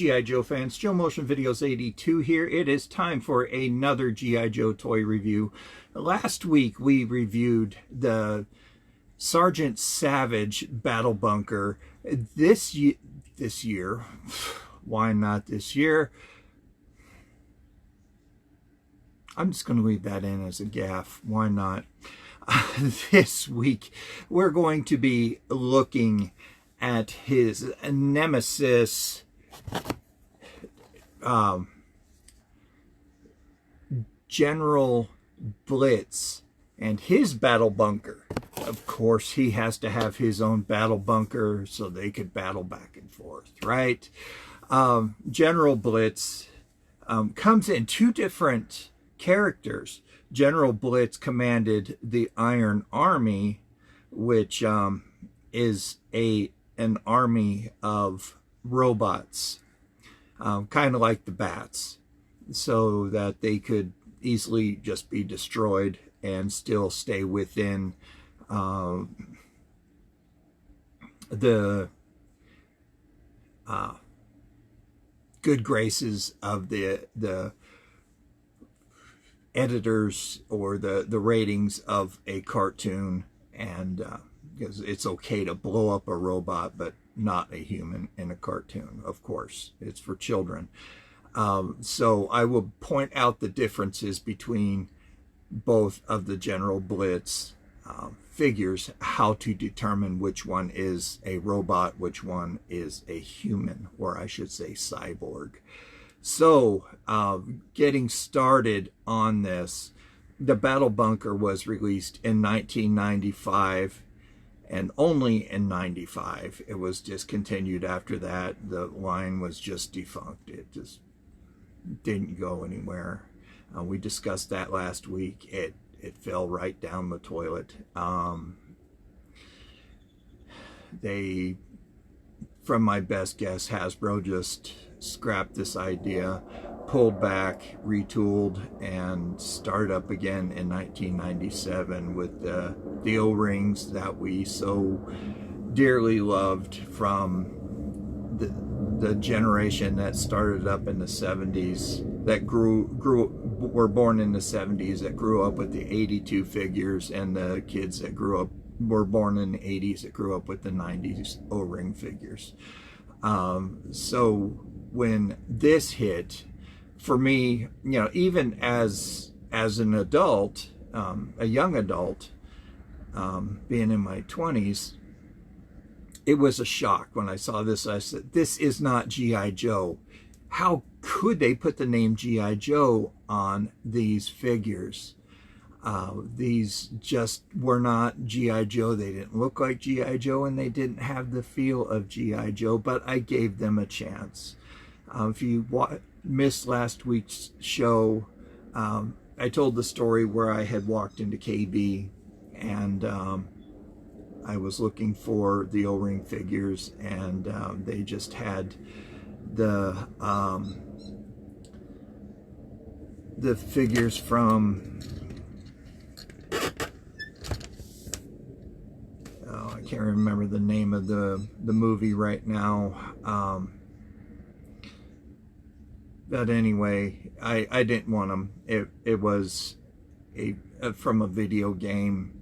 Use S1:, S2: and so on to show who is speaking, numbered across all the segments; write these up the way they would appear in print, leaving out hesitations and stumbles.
S1: G.I. Joe fans, Joe Motion Videos 82 here. It is time for another G.I. Joe toy review. Last week we reviewed the Sergeant Savage Battle Bunker. This year, why not this year? I'm just going to leave that in as a gaffe. Why not? This week we're going to be looking at his nemesis, General Blitz, and his battle bunker. Of course, he has to have his own battle bunker so they could battle back and forth, right? General Blitz comes in two different characters. General Blitz commanded the Iron Army, which is an army of robots, kind of like the Bats, so that they could easily just be destroyed and still stay within the good graces of the editors or the ratings of a cartoon, and because it's okay to blow up a robot but not a human in a cartoon. Of course, it's for children. So I will point out the differences between both of the General Blitz figures, how to determine which one is a robot, which one is a human, or I should say cyborg. So getting started on this, the Battle Bunker was released in 1995, and only in 95. It was discontinued after that. The line was just defunct. It just didn't go anywhere. We discussed that last week. It fell right down the toilet. They, from my best guess, Hasbro just scrapped this idea, pulled back, retooled, and started up again in 1997 with the O-rings that we so dearly loved from the generation that started up in the 70s, that were born in the 70s, that grew up with the 82 figures, and the kids that were born in the 80s that grew up with the 90s O-ring figures. So when this hit, for me, you know, even as an adult, a young adult, being in my 20s, it was a shock when I saw this. I said, this is not G.I. Joe. How could they put the name G.I. Joe on these figures? These just were not G.I. Joe. They didn't look like G.I. Joe, and they didn't have the feel of G.I. Joe, but I gave them a chance. If you missed last week's show, I told the story where I had walked into KB, and I was looking for the O-ring figures, and they just had the figures from, oh, I can't remember the name of the movie right now. But anyway, I didn't want them. It was from a video game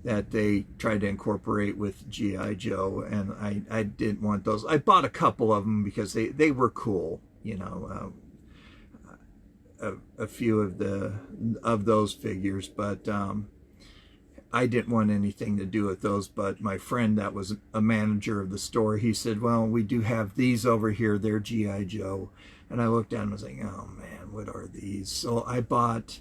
S1: that they tried to incorporate with G.I. Joe, and I didn't want those. I bought a couple of them because they were cool, you know, a few of those figures, but I didn't want anything to do with those. But my friend that was a manager of the store, he said, well, we do have these over here, they're G.I. Joe. And I looked down and was like, oh man, what are these? So I bought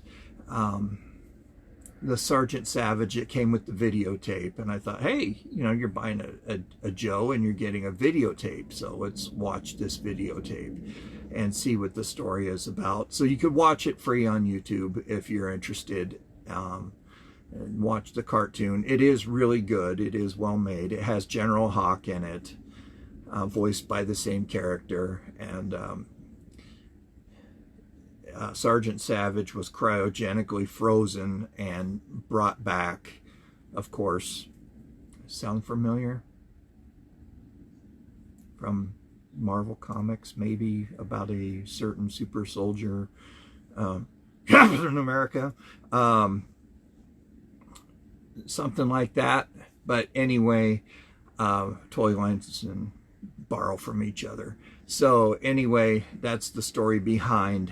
S1: the Sergeant Savage. It came with the videotape, and I thought, hey, you know, you're buying a Joe and you're getting a videotape, so let's watch this videotape and see what the story is about. So you could watch it free on YouTube if you're interested, and watch the cartoon. It is really good. It is well made. It has General Hoke in it, voiced by the same character, and Sergeant Savage was cryogenically frozen and brought back, of course. Sound familiar? From Marvel Comics, maybe, about a certain super soldier, Captain America, something like that. But anyway, toy lines and borrow from each other. So anyway, that's the story behind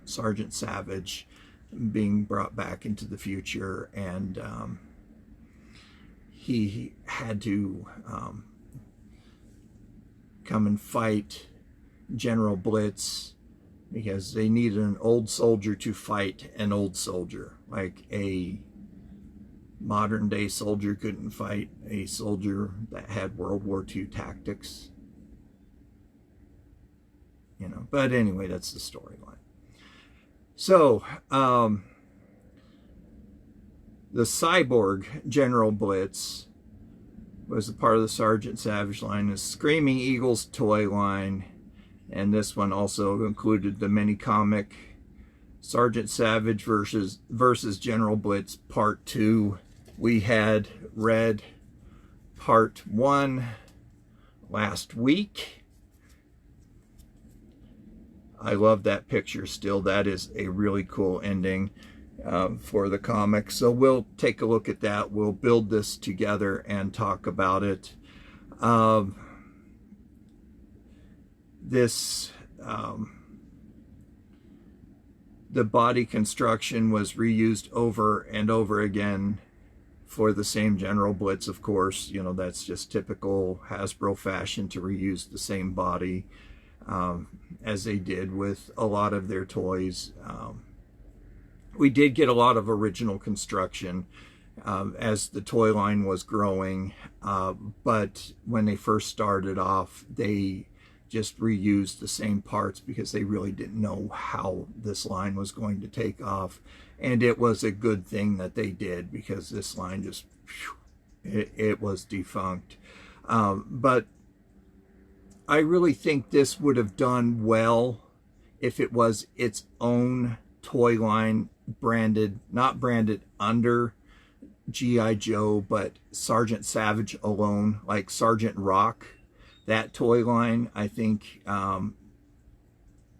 S1: Sergeant Savage being brought back into the future, and he had to come and fight General Blitz because they needed an old soldier to fight an old soldier. Like a modern day soldier couldn't fight a soldier that had World War II tactics. You know, but anyway, that's the storyline. So, the cyborg General Blitz was a part of the Sergeant Savage line, the Screaming Eagles toy line, and this one also included the mini comic Sergeant Savage versus General Blitz Part 2. We had read Part 1 last week. I love that picture still. That is a really cool ending for the comic. So we'll take a look at that. We'll build this together and talk about it. The body construction was reused over and over again for the same General Blitz, of course. You know, that's just typical Hasbro fashion to reuse the same body, as they did with a lot of their toys. We did get a lot of original construction as the toy line was growing, but when they first started off, they just reused the same parts because they really didn't know how this line was going to take off. And it was a good thing that they did, because this line just, it was defunct. But I really think this would have done well if it was its own toy line, branded, not branded under G.I. Joe, but Sergeant Savage alone, like Sergeant Rock. That toy line, I think,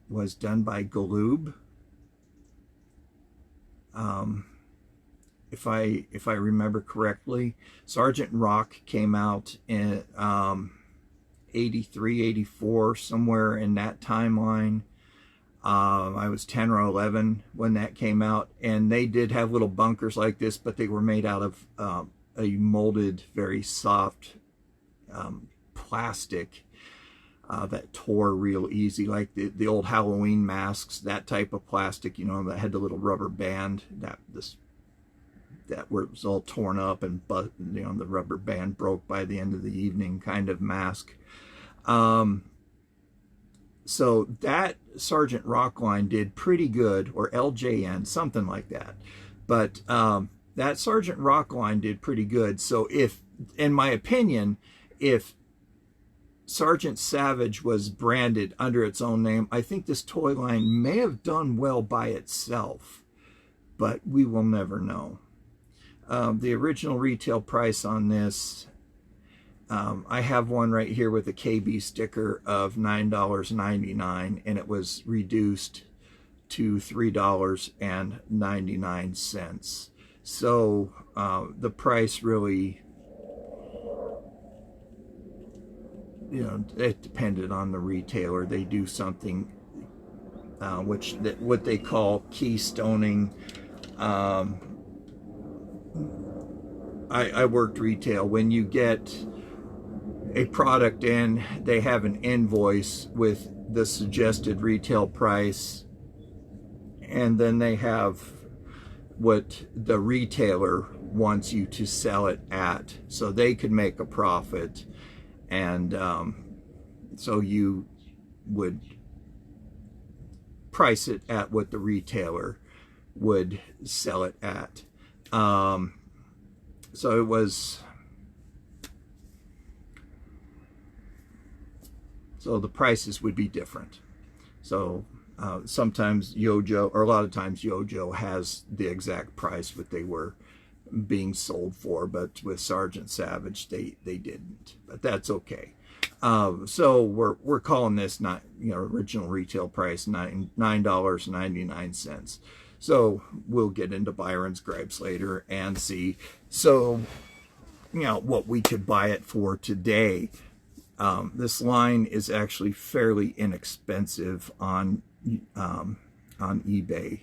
S1: was done by Galoob. If I remember correctly, Sergeant Rock came out in 83, 84, somewhere in that timeline. I was 10 or 11 when that came out, and they did have little bunkers like this, but they were made out of a molded, very soft plastic that tore real easy, like the old Halloween masks, that type of plastic, you know, that had the little rubber band that was all torn up, and you know, the rubber band broke by the end of the evening kind of mask. So that Sergeant Rock line did pretty good, or LJN, something like that. But that Sergeant Rock line did pretty good. So if, in my opinion, if Sergeant Savage was branded under its own name, I think this toy line may have done well by itself, but we will never know. The original retail price on this, I have one right here with a KB sticker of $9.99, and it was reduced to $3.99. So the price really, you know, it depended on the retailer. They do something what they call keystoning. I worked retail. When you get a product in, they have an invoice with the suggested retail price, and then they have what the retailer wants you to sell it at, so they could make a profit. And so you would price it at what the retailer would sell it at. So it was, so the prices would be different. So sometimes Yojo, or a lot of times Yojo, has the exact price what they were being sold for, but with Sergeant Savage they didn't, but that's okay. So we're calling this not, original retail price $9.99. So we'll get into Byron's gripes later and see. So what we could buy it for today. This line is actually fairly inexpensive on eBay,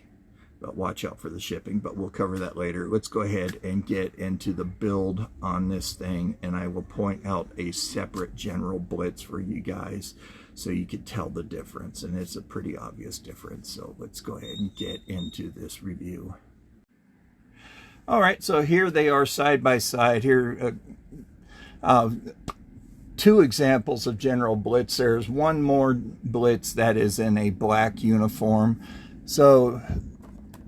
S1: but watch out for the shipping, but we'll cover that later. Let's go ahead and get into the build on this thing, and I will point out a separate general Blitz for you guys so you can tell the difference, and it's a pretty obvious difference. So let's go ahead and get into this review. All right, so here they are side by side. Here, two examples of general Blitz. There's one more Blitz that is in a black uniform. So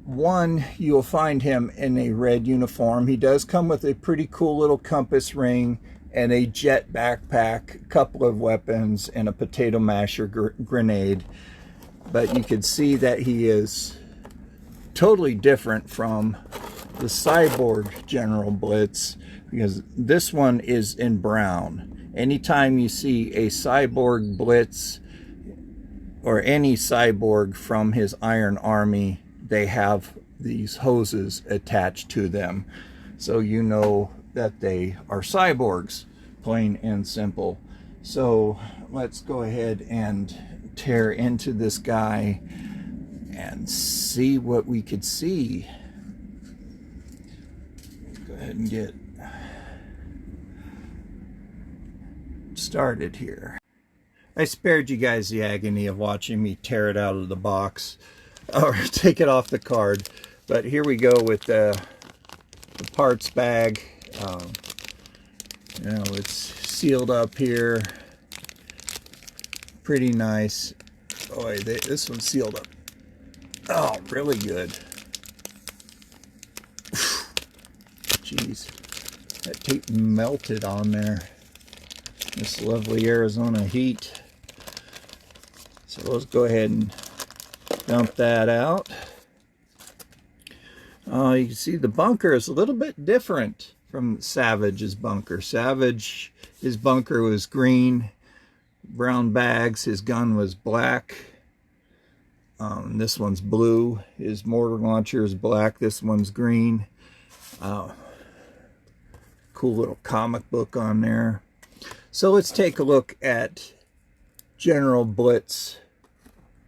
S1: one, you'll find him in a red uniform. He does come with a pretty cool little compass ring and a jet backpack, a couple of weapons, and a potato masher grenade. But you can see that he is totally different from the cyborg general Blitz, because this one is in brown. Anytime you see a cyborg Blitz or any cyborg from his Iron Army, they have these hoses attached to them, so you know that they are cyborgs, plain and simple. So let's go ahead and tear into this guy and see what we could see. Go ahead and get started here. I spared you guys the agony of watching me tear it out of the box or take it off the card, but here we go with the parts bag. It's sealed up here, pretty nice. Boy, this one's sealed up, oh, really good. Jeez, that tape melted on there. This lovely Arizona heat. So let's go ahead and dump that out. You can see the bunker is a little bit different from Savage's bunker. Savage, his bunker was green, brown bags. His gun was black. This one's blue. His mortar launcher is black. This one's green. Cool little comic book on there. So let's take a look at General Blitz,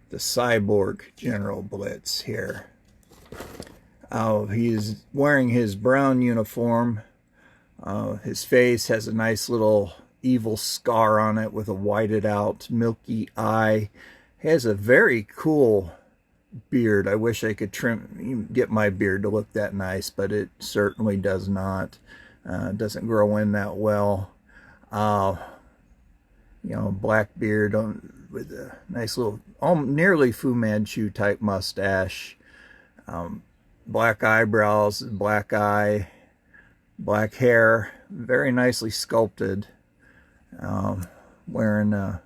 S1: the cyborg General Blitz here. He's wearing his brown uniform. His face has a nice little evil scar on it with a whited out milky eye. He has a very cool beard. I wish I could get my beard to look that nice, but it certainly does not. It doesn't grow in that well. Black beard with a nice little, nearly Fu Manchu type mustache. Black eyebrows, black eye, black hair, very nicely sculpted. Wearing a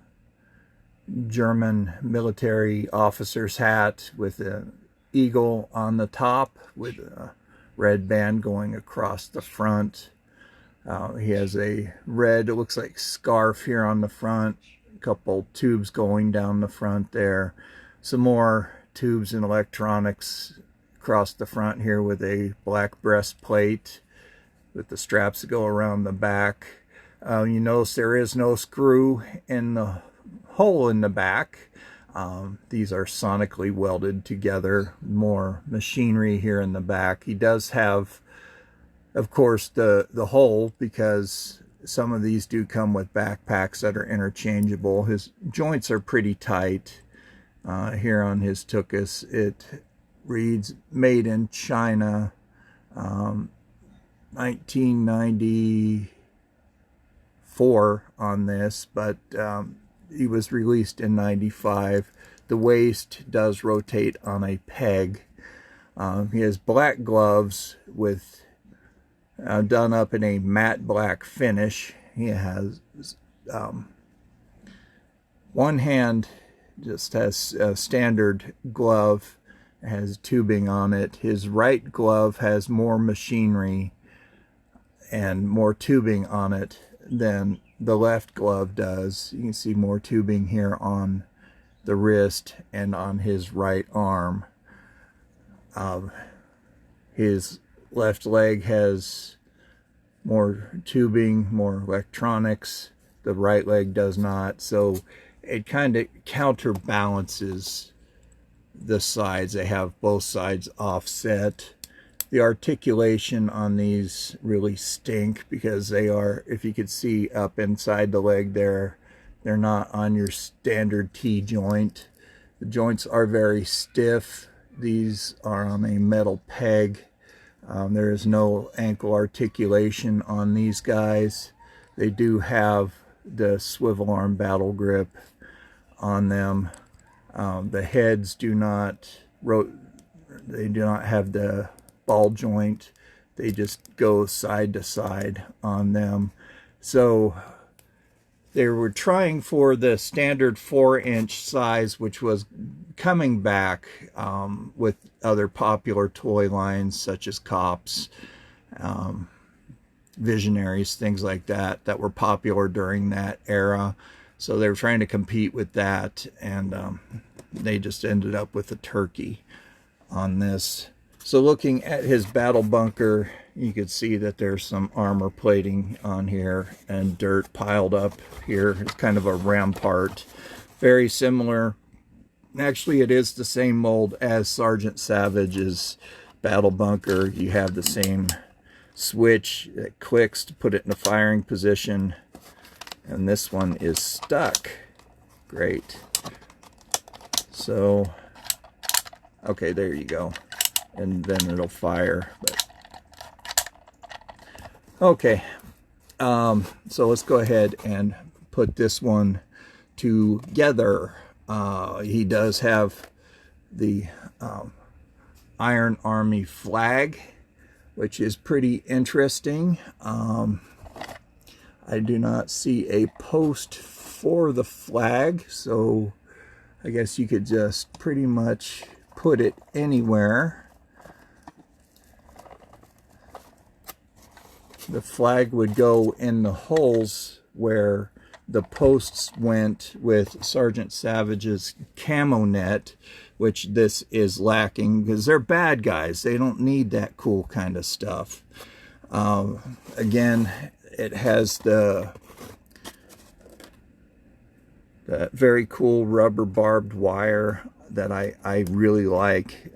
S1: German military officer's hat with an eagle on the top with a red band going across the front. He has a red, it looks like scarf here on the front, a couple tubes going down the front there, some more tubes and electronics across the front here with a black breastplate with the straps that go around the back. You notice there is no screw in the hole in the back. These are sonically welded together, more machinery here in the back. He does have, of course, the hole, because some of these do come with backpacks that are interchangeable. His joints are pretty tight. Here on his tuchus, it reads made in China, 1994 on this, but he was released in 95. The waist does rotate on a peg. He has black gloves with done up in a matte black finish. He has one hand just has a standard glove, has tubing on it. His right glove has more machinery and more tubing on it than the left glove does. You can see more tubing here on the wrist and on his right arm. His left leg has more tubing, more electronics. The right leg does not, so it kind of counterbalances the sides. They have both sides offset. The articulation on these really stink because they are, if you could see up inside the leg there, they're not on your standard T-joint. The joints are very stiff. These are on a metal peg. There is no ankle articulation on these guys. They do have the swivel arm battle grip on them. The heads do not have the ball joint. They just go side to side on them. So they were trying for the standard 4-inch size, which was coming back with other popular toy lines such as Cops, Visionaries, things like that, that were popular during that era. So they were trying to compete with that, and they just ended up with a turkey on this. So looking at his battle bunker, you can see that there's some armor plating on here and dirt piled up here. It's kind of a rampart. Very similar. Actually, it is the same mold as Sergeant Savage's battle bunker. You have the same switch that clicks to put it in a firing position. And this one is stuck. Great. So, okay, there you go. And then it'll fire. But okay, so let's go ahead and put this one together. He does have the Iron Army flag, which is pretty interesting. I do not see a post for the flag, so I guess you could just pretty much put it anywhere. The flag would go in the holes where the posts went with Sergeant Savage's camo net, which this is lacking because they're bad guys. They don't need that cool kind of stuff. Again, it has the very cool rubber barbed wire that I really like.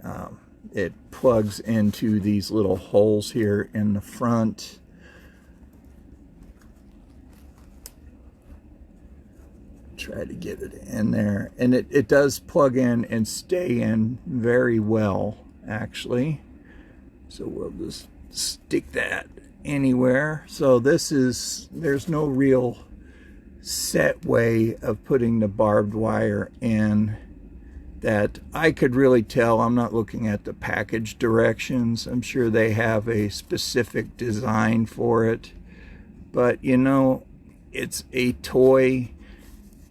S1: It plugs into these little holes here in the front. Try to get it in there, and it does plug in and stay in very well, actually. So we'll just stick that anywhere. So there's no real set way of putting the barbed wire in that I could really tell. I'm not looking at the package directions. I'm sure they have a specific design for it, but you know, it's a toy.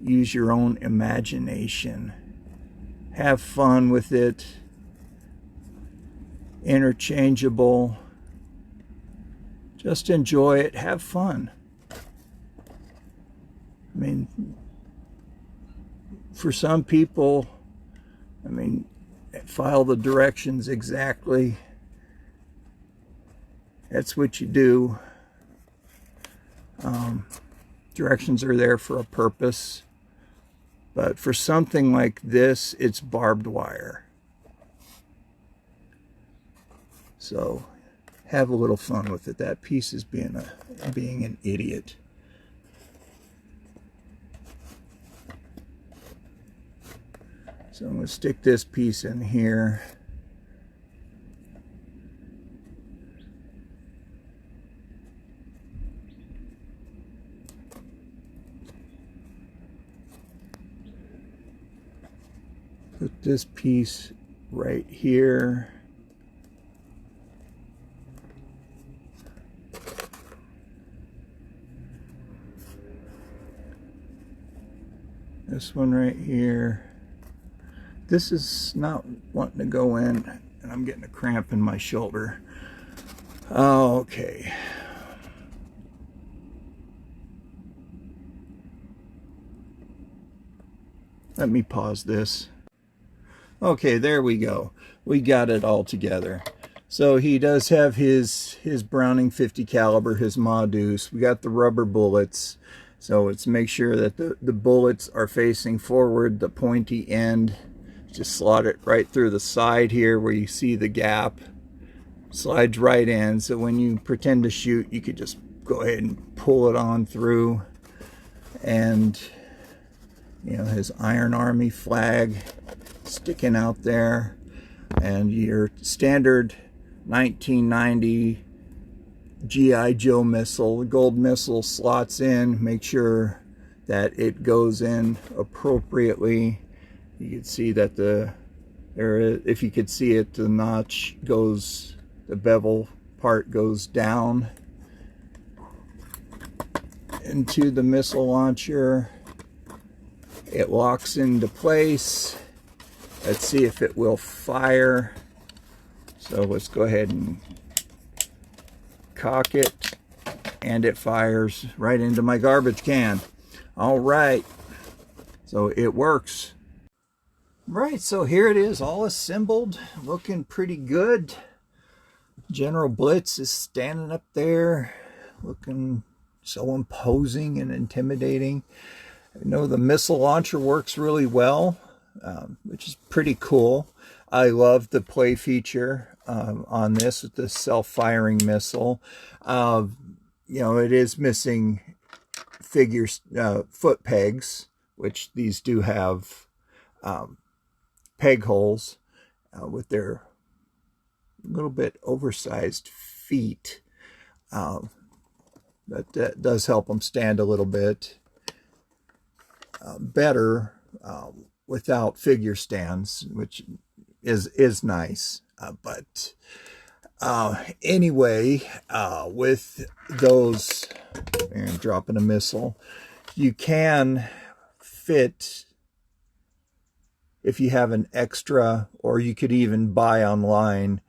S1: Use your own imagination. Have fun with it. Interchangeable. Just enjoy it. Have fun. I mean, for some people, I mean, follow the directions exactly. That's what you do. Directions are there for a purpose. But for something like this, it's barbed wire. So have a little fun with it. That piece is being an idiot. So I'm going to stick this piece in here. Put this piece right here. This one right here. This is not wanting to go in, and I'm getting a cramp in my shoulder. Okay. Let me pause this. Okay, there we go. We got it all together. So he does have his Browning 50 caliber, his Ma Deuce. We got the rubber bullets. So let's make sure that the bullets are facing forward, the pointy end. Just slot it right through the side here where you see the gap. Slides right in. So when you pretend to shoot, you could just go ahead and pull it on through. And, you know, his Iron Army flag sticking out there. And your standard 1990 G.I. Joe missile, the gold missile slots in. Make sure that it goes in appropriately. You can see that if you could see it, the notch goes, the bevel part goes down into the missile launcher. It locks into place. Let's see if it will fire. So let's go ahead and cock it, and it fires right into my garbage can. All right, so it works. Right, so here it is, all assembled, looking pretty good. General Blitz is standing up there, looking so imposing and intimidating. I know the missile launcher works really well, which is pretty cool. I love the play feature on this with the self-firing missile. You know, it is missing foot pegs, which these do have peg holes with their little bit oversized feet. But that does help them stand a little bit better without figure stands, which is nice. But anyway, with those, and dropping a missile, you can fit, if you have an extra, or you could even buy online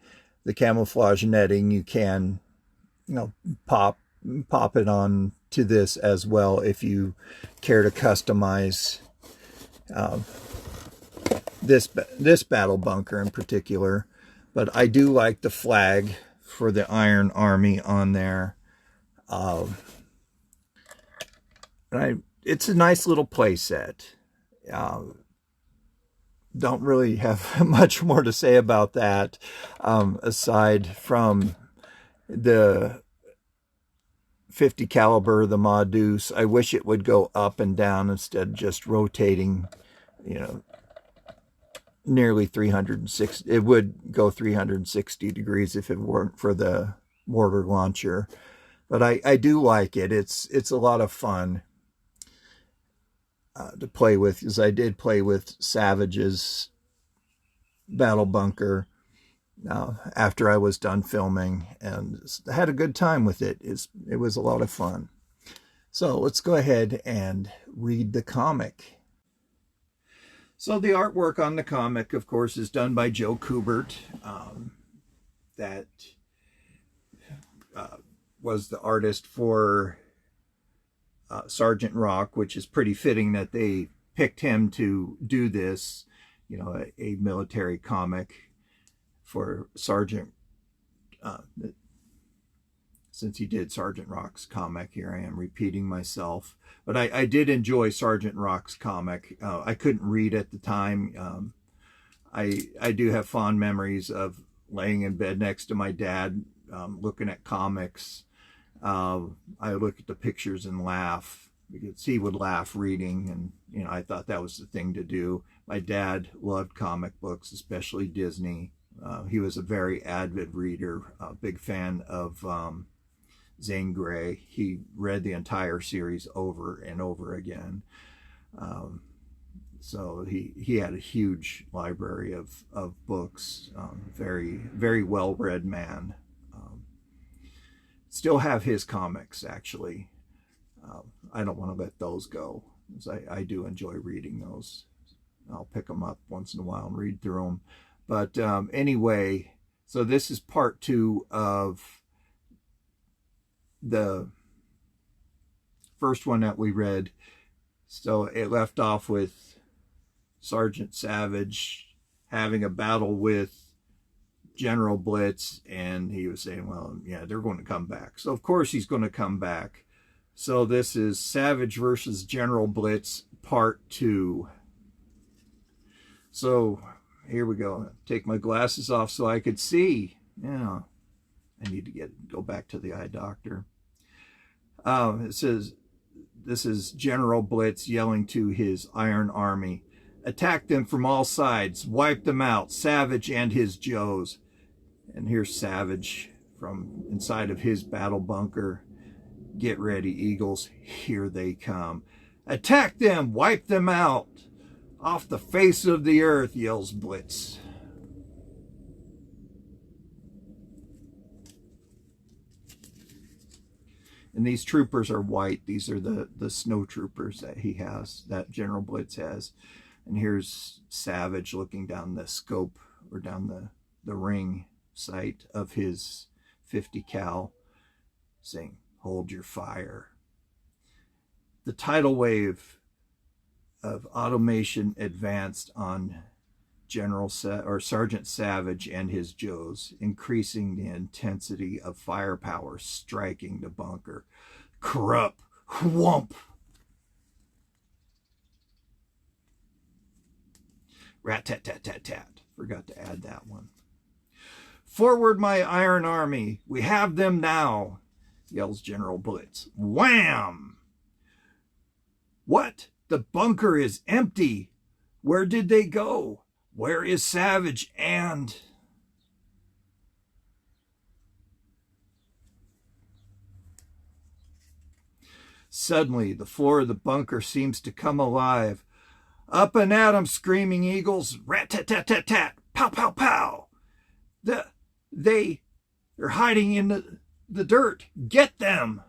S1: the camouflage netting, you can, you know, pop it on to this as well if you care to customize this battle bunker in particular. But I do like the flag for the Iron Army on there. It's a nice little play set. Don't really have much more to say about that, aside from the 50 caliber, the Ma Deuce. I wish it would go up and down instead of just rotating, you know, nearly 360. It would go 360 degrees if it weren't for the mortar launcher. But I do like it. It's a lot of fun to play with, because I did play with Savage's battle bunker after I was done filming, and I had a good time with it. It was a lot of fun. So let's go ahead and read the comic. So the artwork on the comic, of course, is done by Joe Kubert. That was the artist for Sergeant Rock, which is pretty fitting that they picked him to do this, you know, a military comic for Sergeant, since he did Sergeant Rock's comic. Here I am repeating myself, but I did enjoy Sergeant Rock's comic. I couldn't read at the time. I do have fond memories of laying in bed next to my dad, looking at comics. I look at the pictures and laugh, because he would laugh reading, and you know, I thought that was the thing to do. My dad loved comic books, especially Disney. He was a very avid reader, a big fan of Zane Grey. He read the entire series over and over again. So he had a huge library of books. Very, very well-read man. Still have his comics, actually. I don't want to let those go, because I do enjoy reading those. I'll pick them up once in a while and read through them. But anyway, so this is part 2 of the first one that we read. So it left off with Sergeant Savage having a battle with General Blitz, and he was saying, well, yeah, they're going to come back. So of course he's going to come back. So this is Savage versus General Blitz Part 2. So here we go. Take my glasses off so I could see. Yeah, I need to go back to the eye doctor. It says, this is General Blitz yelling to his Iron Army. Attack them from all sides. Wipe them out. Savage and his Joes. And here's Savage from inside of his battle bunker. Get ready, Eagles. Here they come. Attack them. Wipe them out. Off the face of the earth, yells Blitz. And these troopers are white. These are the snow troopers that he has, that General Blitz has. And here's Savage looking down the scope, or down the ring sight of his 50 cal, saying, hold your fire. The tidal wave of automation advanced on Sergeant Savage and his Joes, increasing the intensity of firepower striking the bunker. Corrupt, whomp. Rat-tat-tat-tat-tat. Forgot to add that one. Forward, my Iron Army. We have them now, yells General Blitz. Wham! What? The bunker is empty. Where did they go? Where is Savage and... Suddenly, the floor of the bunker seems to come alive. Up and at 'em, screaming Eagles. Rat-tat-tat-tat-tat. Pow-pow-pow. They're hiding in the dirt. Get them.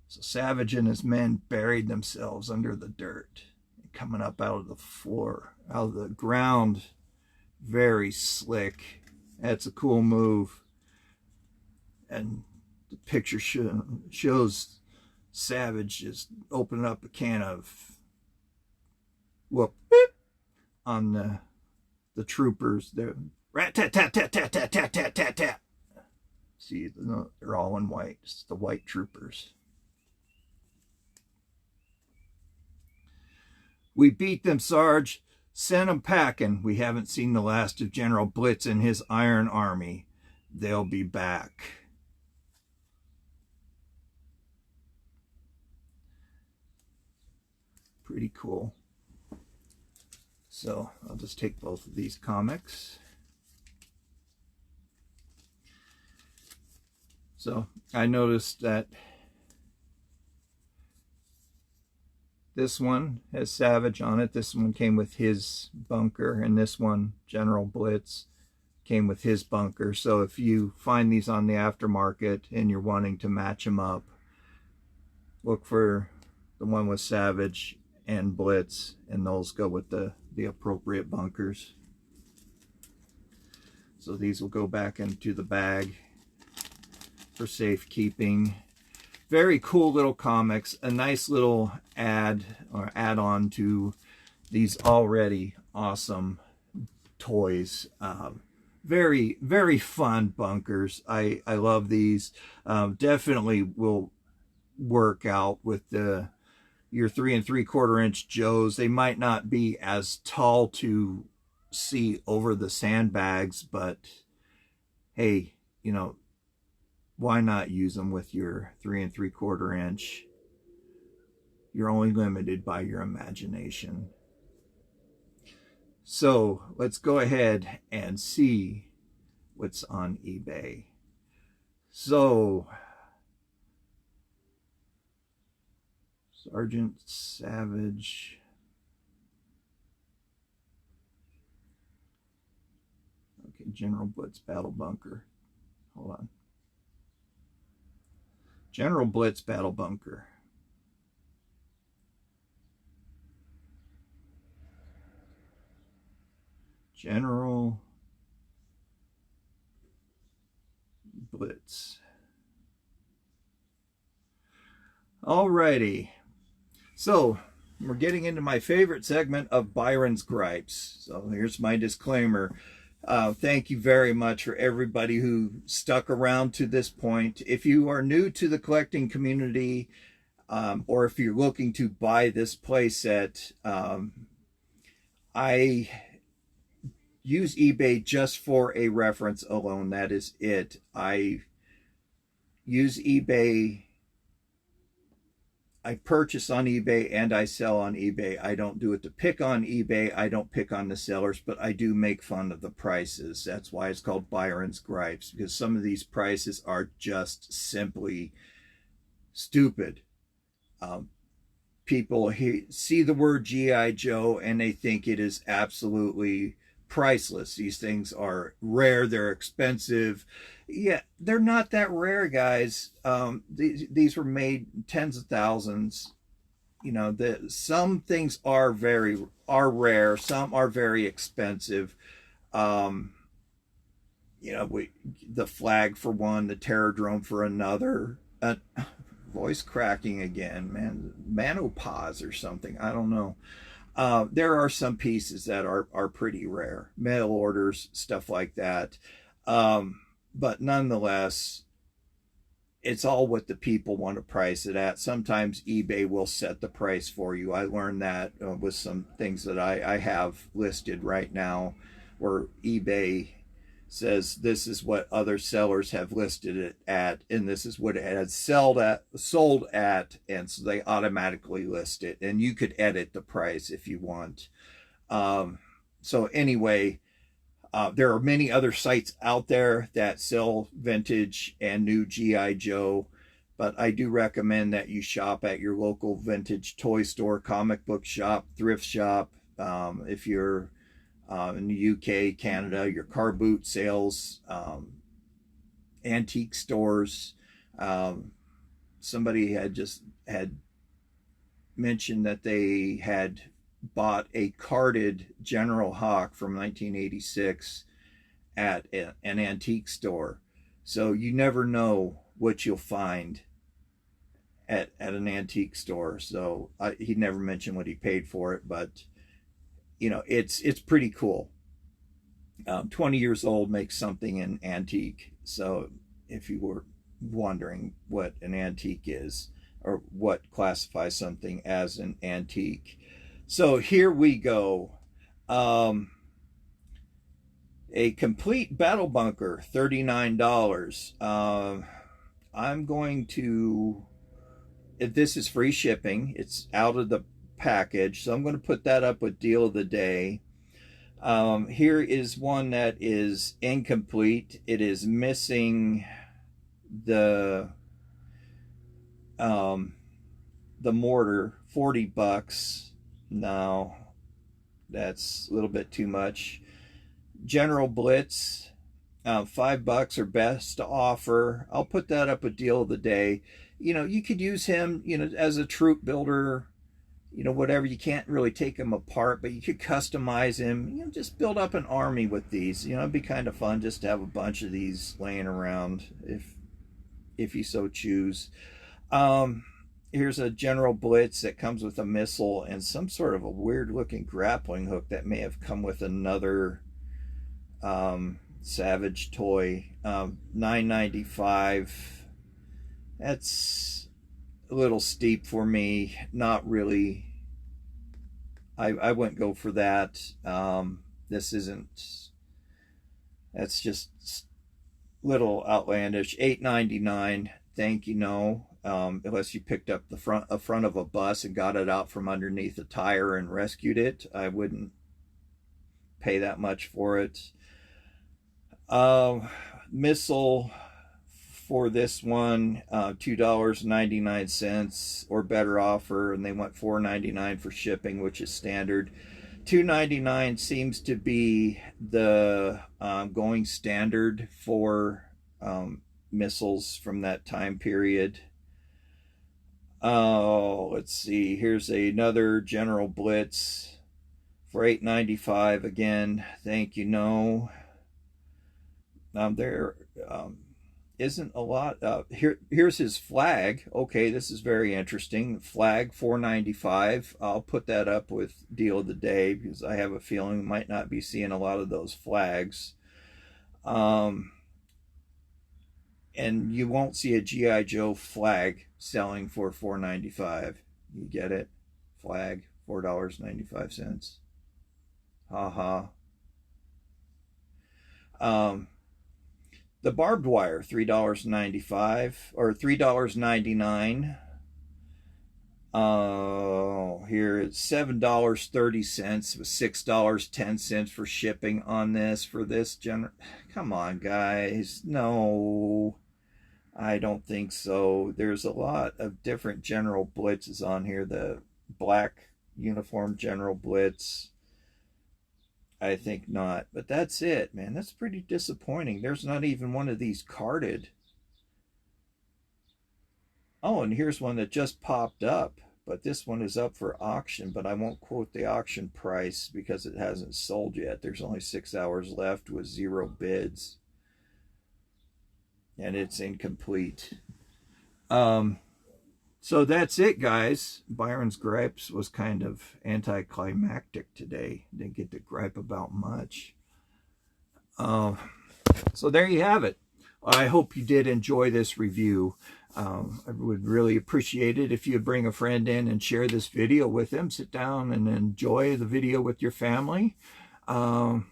S1: So Savage and his men buried themselves under the dirt, coming up out of the floor, out of the ground. Very slick. That's a cool move. And the picture shows Savage just opening up a can of whoop beep on the troopers. They're rat-tat-tat-tat-tat-tat-tat-tat-tat. See, they're all in white. It's the white troopers. We beat them, Sarge. Send them packing. We haven't seen the last of General Blitz and his Iron Army. They'll be back. Pretty cool. So I'll just take both of these comics. So I noticed that this one has Savage on it. This one came with his bunker, and this one, General Blitz, came with his bunker. So if you find these on the aftermarket and you're wanting to match them up, look for the one with Savage and Blitz, and those go with the appropriate bunkers. So these will go back into the bag for safekeeping. Very cool little comics, a nice little add-on to these already awesome toys. Very, very fun bunkers. I love these. Definitely will work out with your 3 3/4 inch Joes. They might not be as tall to see over the sandbags, but hey, you know, why not use them with your 3 3/4 inch? You're only limited by your imagination. So let's go ahead and see what's on eBay. So Sergeant Savage. Okay, General Blitz Battle Bunker. Hold on. General Blitz Battle Bunker. General Blitz. Alrighty. So We're getting into my favorite segment of Byron's Gripes. So here's my disclaimer. Thank you very much for everybody who stuck around to this point. If you are new to the collecting community, or if you're looking to buy this playset, I use eBay just for a reference alone. That is it. I use eBay. I purchase on eBay and I sell on eBay. I don't do it to pick on eBay. I don't pick on the sellers, but I do make fun of the prices. That's why it's called Byron's Gripes, because some of these prices are just simply stupid. People see the word G.I. Joe and they think it is absolutely priceless. These things are rare, they're expensive. Yeah, they're not that rare, guys. These were made tens of thousands. You know, some things are rare, some are very expensive. You know, the flag for one, the Terrordrome for another. Voice cracking again, man. Manopause or something, I don't know. There are some pieces that are pretty rare, mail orders, stuff like that. But nonetheless, it's all what the people want to price it at. Sometimes eBay will set the price for you. I learned that with some things that I have listed right now, where eBay says this is what other sellers have listed it at, and this is what it has sold at, and so they automatically list it, and you could edit the price if you want. So anyway, there are many other sites out there that sell vintage and new G.I. Joe, but I do recommend that you shop at your local vintage toy store, comic book shop, thrift shop. If you're in the UK, Canada, your car boot sales, antique stores. Somebody had mentioned that they had bought a carded General Hawk from 1986 at an antique store. So you never know what you'll find at an antique store. So he never mentioned what he paid for it, but you know, it's pretty cool. 20 years old makes something an antique. So if you were wondering what an antique is, or what classifies something as an antique. So here we go. A complete battle bunker, $39. I'm going to, if this is free shipping, it's out of the package, so I'm going to put that up with deal of the day. Here is one that is incomplete. It is missing the mortar, $40. No, that's a little bit too much. General Blitz, $5 or best offer. I'll put that up with deal of the day. You know, you could use him, you know, as a troop builder, you know, whatever. You can't really take him apart, but you could customize him, you know, just build up an army with these. You know, it'd be kind of fun just to have a bunch of these laying around if you so choose. Here's a General Blitz that comes with a missile and some sort of a weird looking grappling hook that may have come with another Savage toy. $9.95. That's a little steep for me. Not really. I wouldn't go for that. This isn't. That's just little outlandish. $8.99. Thank you, no. Unless you picked up the front of a bus and got it out from underneath a tire and rescued it, I wouldn't pay that much for it. Missile for this one, $2.99 or better offer, and they want $4.99 for shipping, which is standard. $2.99 seems to be the going standard for missiles from that time period. Oh, let's see. Here's another General Blitz for $8.95. Again, thank you, no. isn't a lot. Here's his flag. Okay, this is very interesting. Flag $4.95. I'll put that up with deal of the day because I have a feeling we might not be seeing a lot of those flags. And you won't see a G.I. Joe flag selling for $4.95. You get it? Flag $4.95. Ha ha. The barbed wire, $3.95 or $3.99. Here it's $7.30 with $6.10 for shipping on this for this Come on, guys. No, I don't think so. There's a lot of different General Blitzes on here. The black uniform General Blitz. I think not, but that's it, man. That's pretty disappointing. There's not even one of these carded. Oh, and here's one that just popped up, but this one is up for auction, but I won't quote the auction price because it hasn't sold yet. There's only 6 hours left with 0 bids, and it's incomplete. So that's it, guys. Byron's gripes was kind of anticlimactic today. Didn't get to gripe about much. So there you have it. I hope you did enjoy this review. I would really appreciate it if you'd bring a friend in and share this video with them. Sit down and enjoy the video with your family. Share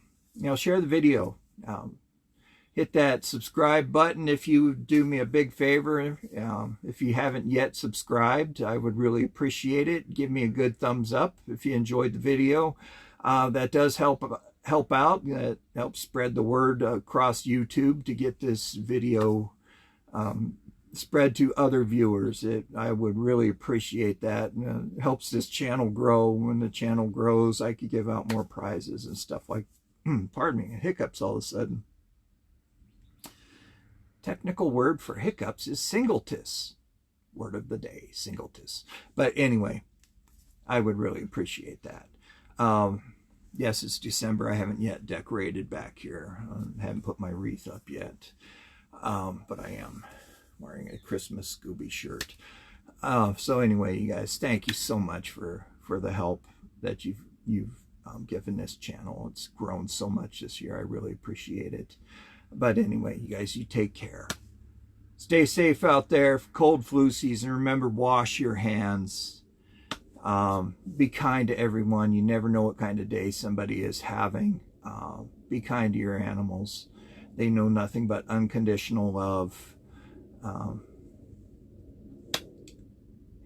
S1: the video. Hit that subscribe button if you do me a big favor. If you haven't yet subscribed, I would really appreciate it. Give me a good thumbs up if you enjoyed the video. That does help out. That helps spread the word across YouTube to get this video spread to other viewers. I would really appreciate that. It helps this channel grow. When the channel grows, I could give out more prizes and stuff like, pardon me, hiccups all of a sudden. Technical word for hiccups is singletus. Word of the day, singletus. But anyway, I would really appreciate that. Yes, it's December. I haven't yet decorated back here. I haven't put my wreath up yet. But I am wearing a Christmas Scooby shirt. So anyway, you guys, thank you so much for the help that you've given this channel. It's grown so much this year. I really appreciate it. But anyway, you guys, you take care. Stay safe out there. Cold flu season. Remember, wash your hands. Be kind to everyone. You never know what kind of day somebody is having. Be kind to your animals. They know nothing but unconditional love.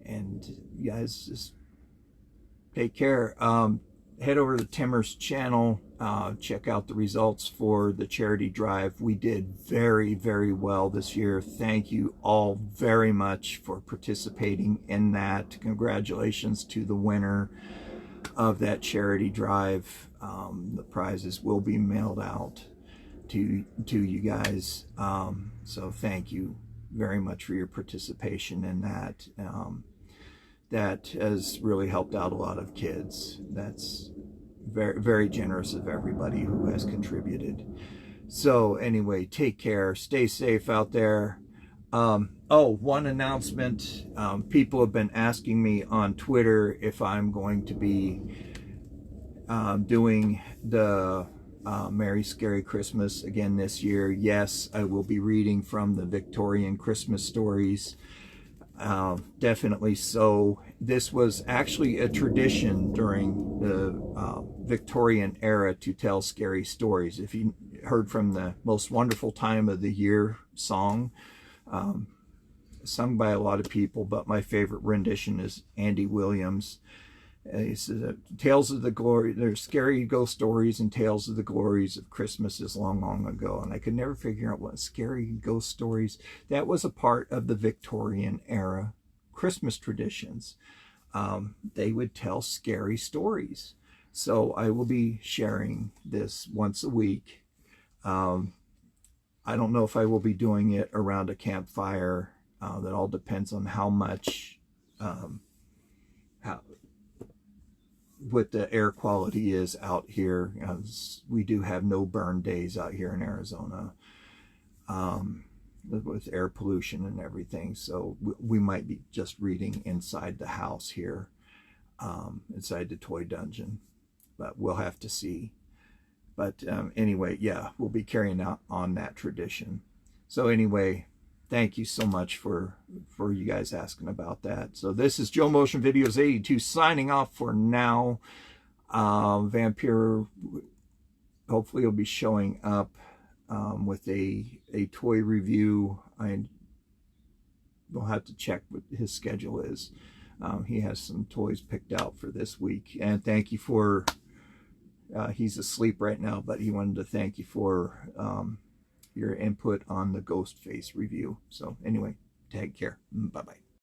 S1: And you guys, just take care. Head over to Timmer's channel. Check out the results for the charity drive. We did very, very well this year. Thank you all very much for participating in that. Congratulations to the winner of that charity drive. The prizes will be mailed out to you guys. So thank you very much for your participation in that. That has really helped out a lot of kids. That's very, very generous of everybody who has contributed. So anyway, take care. Stay safe out there. One announcement. People have been asking me on Twitter if I'm going to be doing the Merry Scary Christmas again this year. Yes, I will be reading from the Victorian Christmas stories. Definitely so. This was actually a tradition during the Victorian era to tell scary stories. If you heard from the Most Wonderful Time of the Year song, sung by a lot of people, but my favorite rendition is Andy Williams. He says, tales of the glory, there's scary ghost stories and tales of the glories of Christmases long, long ago. And I could never figure out what scary ghost stories. That was a part of the Victorian era Christmas traditions. They would tell scary stories. So I will be sharing this once a week. I don't know if I will be doing it around a campfire. That all depends on how much, what the air quality is out here. We do have no burn days out here in Arizona. with air pollution and everything. So we might be just reading inside the house here, inside the toy dungeon, but we'll have to see. But anyway, yeah, we'll be carrying out on that tradition. So anyway, thank you so much for you guys asking about that. So this is Joe Motion Videos 82 signing off for now. Vampire hopefully will be showing up with a toy review. I will have to check what his schedule is. He has some toys picked out for this week. And thank you for, he's asleep right now, but he wanted to thank you for your input on the Ghostface review. So anyway, take care. Bye-bye.